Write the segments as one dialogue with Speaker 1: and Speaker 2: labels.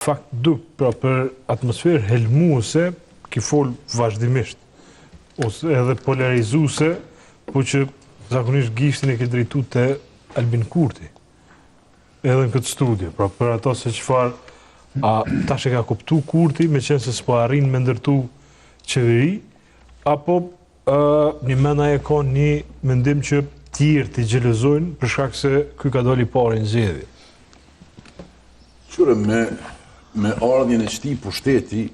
Speaker 1: Fakt pra për atmosferë helmuese ki fol vazhdimisht, ose edhe polarizuese, po që zakonisht gishtin e ke drejtu të Albin Kurti, edhe në këtë studio, pra për ato se qëfar, a tash e ka kuptu Kurti, me qenë se s'po arrin me ndërtu qeveri, apo një mena e ka një mendim që tjerë t'i gjelëzojnë për shkak se ky ka doli pare në zgjedhje.
Speaker 2: Qure, me ardhjen e këtij pushteti,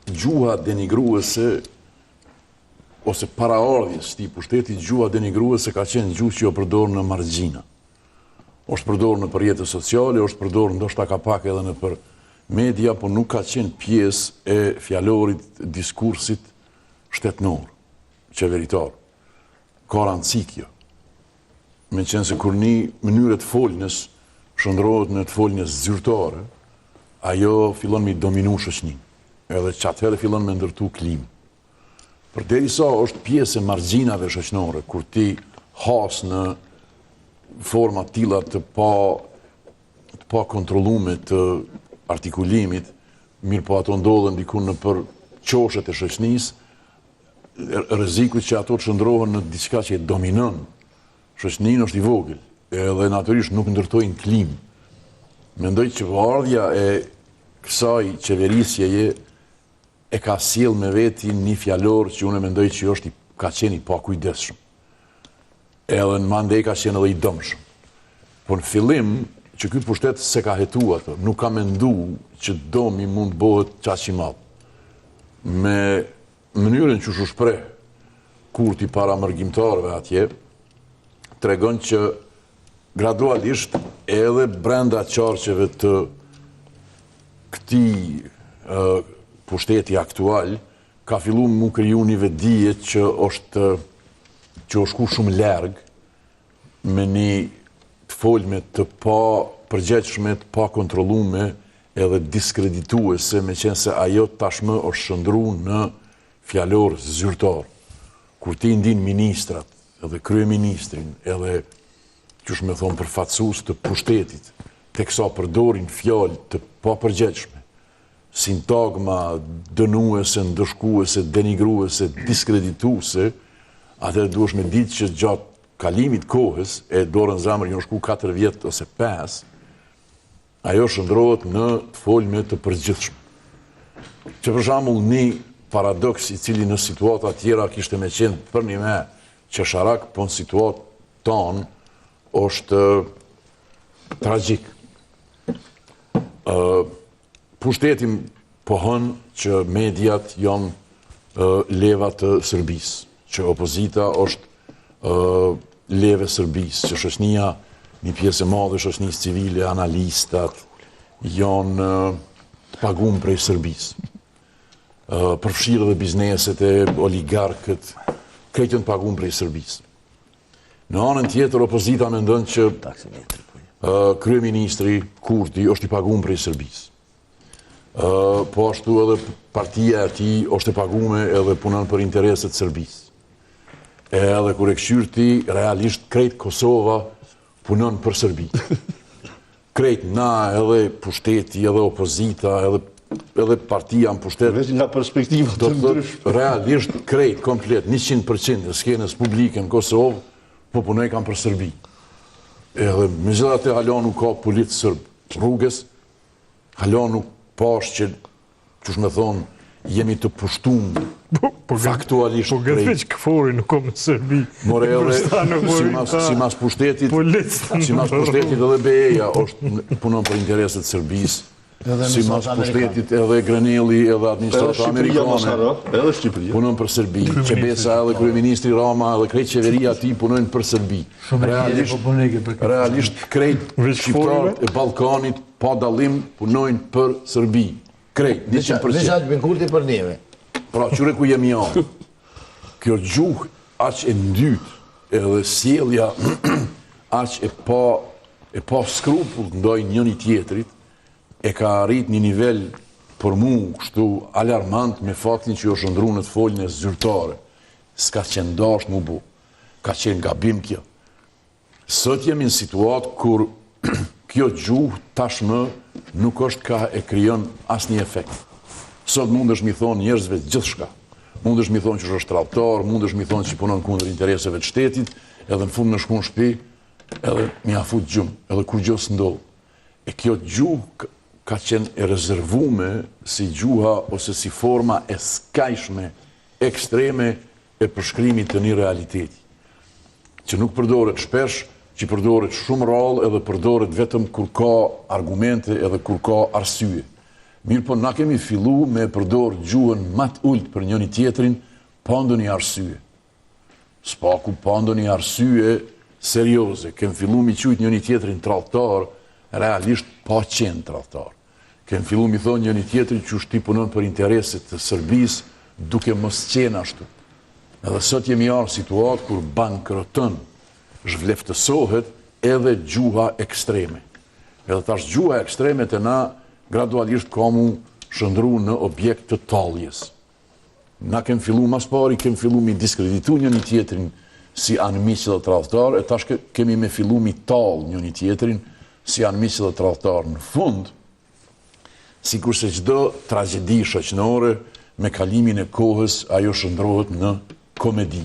Speaker 2: gjuha denigruese, ose para ardhjes këtij pushteti, gjuha denigruese ka qenë gjuhë që jo përdorë në margjina. Është përdorë në rrjetet sociale, është përdorë ndoshta ka pak edhe në për media, po nuk ka qenë pjesë e fjalorit diskursit shtetnor, qeveritar. Ka rëndësi kjo. Me qenë se kur një mënyrë të folnës shëndrohet në të folnës zyrtare, ajo fillon me dominu shoqërinë. Edhe që atëherë fillon me ndërtu klimë. Përderisa është pjesë e margjinave shoqënore, kur ti has në forma tilla të pa kontrollume të artikulimit, mirë po ato ndodhen diku në për qoshet e shoqënisë, rreziku që ato të shndrohen në diçka që e dominon shoqëninë është i vogël, edhe natyrisht nuk ndërtojnë klimë. Mendoj që ardhja e kësaj qeverisjeje e ka sjell me veti një fjalor që unë mendoj që ka qenë i pakujdesshëm. Edhe në mandej ka qenë edhe i dëmshëm. Po në fillim, që ky pushtet se ka hetu ato, nuk ka mendu që domi mund bëhet qaq i madh. Me mënyrën që u shpreh Kurti para mërgjimtarëve atje, tregon që gradualisht edhe brenda qarqeve të këtij pushteti aktual ka filluar mu kriju një vetdije që është shku shumë larg me një të folme të pa përgjegjshme, të pa kontrollume edhe diskredituese, me qenë se ajo tashmë është shndruar në fjalor zyrtar. Kur ti ndin ministrat, edhe kryeministrin, edhe qysh me thonë përfaqësues të pushtetit, teksa përdorin fjalë të papërgjegjshme, sintagma dënuese, ndëshkuese, denigruese, diskredituese, atëherë duhesh me ditë që gjatë kalimit kohës, e dorën zemër një shku 4 vjet ose 5, ajo shndrohet në të folme të përgjithshme. Që për shembull një paradoks i cili në situata tjera kishte me qenë për një me qesharak, po në situatë tonë është tragjik. Pushtetin pohon që mediat janë leva të Serbisë, që opozita është leve Serbisë, që shoqënia, një pjesë e madhe shoqënisë civile, analistat, janë të paguar prej Serbisë. Përfshirë dhe bizneset e oligarkët, krejtë janë të paguar prej Serbisë. Në anën tjetër, opozita mendon që kryeministri Kurti është i paguar prej Serbisë. Po ashtu edhe partia e tij është e paguar edhe punon për intereset e Serbisë. Edhe kur e këshyrti, realisht krejt Kosova punon për Serbi. Krejt na, edhe pushteti, edhe opozita, edhe partia në pushtet.
Speaker 3: Vetë nga perspektiva të ndryshme.
Speaker 2: Realisht krejt, komplet, 100% e skenës publike në Kosovë, po punoj kam për Serbi. Edhe me gjitha të hala nuk ka politë sërbë rrugës, hala nuk pash që me thonë, jemi të pushtum faktualisht.
Speaker 1: Po gëtë që këfori nuk kom në Serbi.
Speaker 2: More edhe, si mas pushtetit edhe BE-ja punon për intereset Serbisë, si mas pushtetit edhe Grenelli edhe administrata amerikane, punon për Serbi, Qebesa edhe kryeministri Rama edhe krejt qeveria ti punojnë për Serbi. Realisht krejt shqiptarët e Ballkanit pa dallim punojnë për Serbi. Krejt, 100%.
Speaker 4: Veçat me Kurti për neve.
Speaker 2: Pra, qyre ku jemi janë, kjo gjuhë aq e ndytë edhe sjellja aq e pa skrupull ndaj njëri tjetrit, e ka arrit një nivel për mu kështu alarmant me faktin që jo shëndru në të folën e zyrtare. S'ka qenë dash mu bu, ka qenë gabim kjo. Sot jemi në situatë kur kjo gjuhë tashmë nuk është ka e krijon asnjë efekt. Sot mundesh mi thonë njerëzve gjithçka. Mundesh mi thonë që është tradhtor, mundesh mi thonë që punon kundër interesave të shtetit, edhe në fund në shkon në shtëpi, edhe mi afut gjumë, edhe kur gjë s'ndodh. E kjo gjuhë ka qenë e rezervume si gjuha ose si forma e skajshme, ekstreme e përshkrimit të një realiteti. Që nuk përdoret shpesh, që përdoret shumë rrallë edhe përdoret vetëm kur ka argumente edhe kur ka arsye. Mirë po na kemi fillu me përdor gjuhën më të ulët për njëri tjetrin, pa ndonjë arsye. Spaku pa ndonjë arsye serioze. Kem fillu mi qujt njëri tjetrin tradhtor, realisht pa qenë tradhtor. Kem fillu mi thonë njëri tjetrin që ti punon për intereset të Serbisë, duke mos qenë ashtu. Edhe sot jemi arë situatë kur bankroton, zhvleftësohet edhe gjuha ekstreme. Edhe tash gjuha ekstreme të na gradualisht ka mu shëndru në objekt të talljes. Na kem fillu mas pari, kem fillu mi diskreditu njëri tjetrin si anëmiq dhe tradhtar, e tash kemi me fillu mi tall njëri tjetrin si anëmiq dhe tradhtar. Në fund, sikurse çdo tragjedi shoqërore, me kalimin e kohës ajo shndrohet në komedi.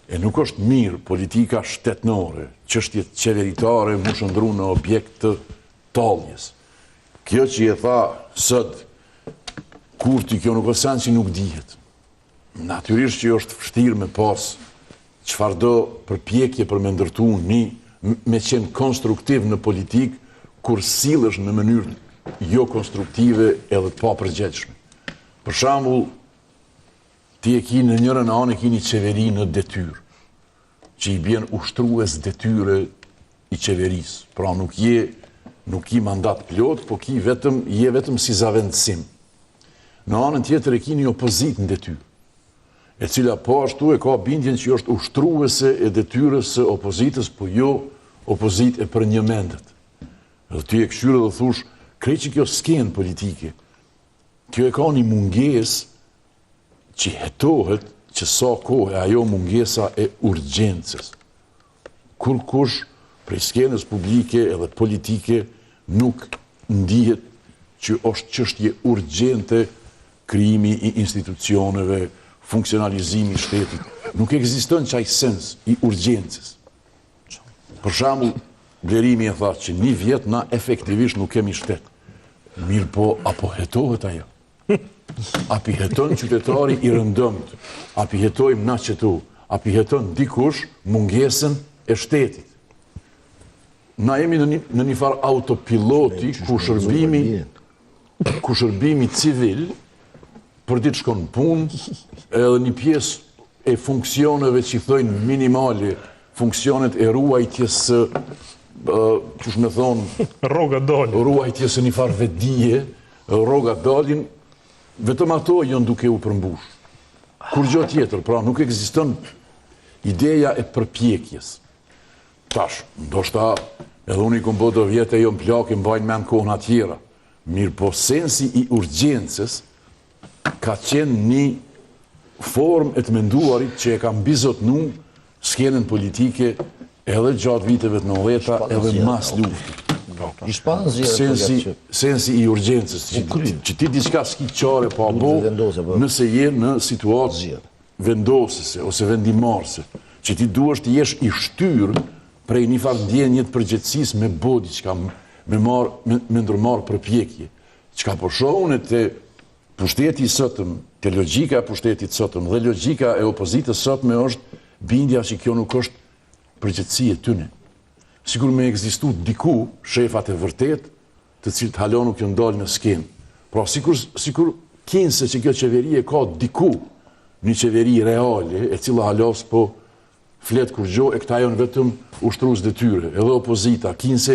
Speaker 2: E nuk është mirë politika shtetnore, çështjet qeveritare mu shndru në objekt të talljes. Kjo që e tha sot Kurti, kjo nuk është që nuk dihet. Natyrisht që është vështirë me pas çfarëdo përpjekje për me ndërtu me qenë konstruktiv në politik, kur sillesh në mënyrë jo konstruktive edhe të papërgjegjshme. Për shembull, ti e ki në njërën anë e ki një qeveri në detyrë, që i bjen ushtrues detyre i qeverisë. Pra nuk ki mandat plot, po je vetëm si zavendësim. Në anën tjetër e ki një opozit në detyrë, e cila po ashtu e ka bindjen që është ushtruese e detyrës së opozitës, po jo opozit e për një mendet. Dhe ti e këshyre dhe thush, krejt që kjo s'ken politike, kjo e ka një munges që hetohet që sa kohë ajo mungesa e urgjencës. Kur kush prej skenës publike edhe politike nuk ndihet që është çështje urgjente krijimi i institucioneve, funksionalizimi i shtetit. Nuk ekziston çaj sens i urgjencës. Për shembull, Blerimi e tha që një vjet na efektivisht nuk kemi shtet. Mirë po, apo hetohet ajo? Api heton qytetari i rëndëmt, api hetojmë na qëtu, api heton dikush mungesën e shtetit. Na jemi në një farë autopiloti ku shërbimi civil për ditë shkon punë, edhe një pjesë e funksioneve që i thojnë minimale, funksionet e ruajtjes qësh me thonë
Speaker 1: rroga dalin.
Speaker 2: Ruajtjes e një farë vedije, rroga dalin, vetëm ato janë duke u përmbush. Kur gjë tjetër, pra nuk ekziston ideja e përpjekjes. Tash, ndoshta edhe unë i kom bë do vjetë e jo më plak i mbajnë me në kohën atjera. Mirë po sensi i urgjencës ka qenë një formë e të menduarit që e ka mbizotnu skenën politike edhe gjatë viteve të 90-ta edhe mas luftit. Sensi i urgjencës, që ti diçka s'ki qare pa bo, nëse je në situatë vendosëse ose vendimarse, që ti duhesh të jesh i shtyrë prej një farë ndjenje të përgjithësisë me bo diçka, me ndërmarë përpjekje. Çka po shohun te pushteti sotëm, te logjika e pushtetit sotëm dhe logjika e opozitës sotme është bindja që kjo nuk është përgjithësi e tyne. Sigur me ekzistu diku shefat e vërtet, të cilët halon nuk janë dalë në skenë. Pra sikur kinse që kjo qeveri e ka diku një qeveri reale, e cila halos po flet kur gjo, e këta janë vetëm ushtrues detyre, edhe opozita, kinse